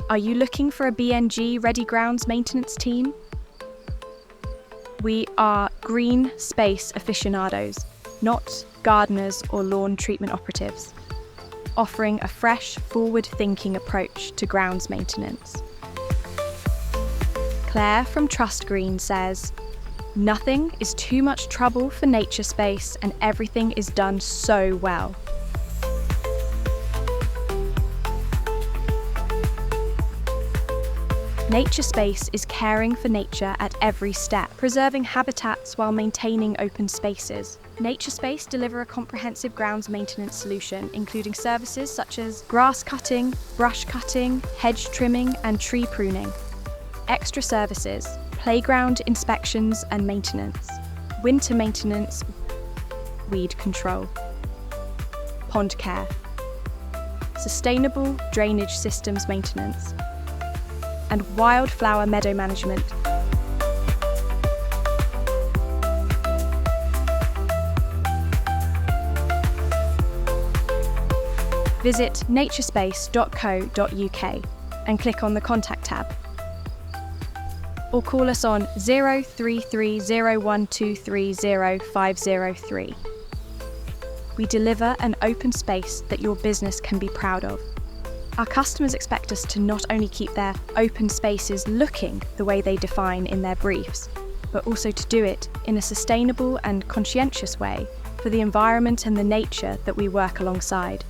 Are you looking for a BNG Ready Grounds maintenance team? We are green space aficionados, not gardeners or lawn treatment operatives, offering a fresh, forward-thinking approach to grounds maintenance. Claire from Trust Green says, "Nothing is too much trouble for Naturespace and everything is done so well." Naturespace is caring for nature at every step, preserving habitats while maintaining open spaces. Naturespace deliver a comprehensive grounds maintenance solution, including services such as grass cutting, brush cutting, hedge trimming, and tree pruning. Extra services, playground inspections and maintenance, winter maintenance, weed control, pond care, sustainable drainage systems maintenance, and wildflower meadow management. Visit naturespace.co.uk and click on the Contact tab. Or call us on 033012300503. We deliver an open space that your business can be proud of. Our customers expect us to not only keep their open spaces looking the way they define in their briefs, but also to do it in a sustainable and conscientious way for the environment and the nature that we work alongside.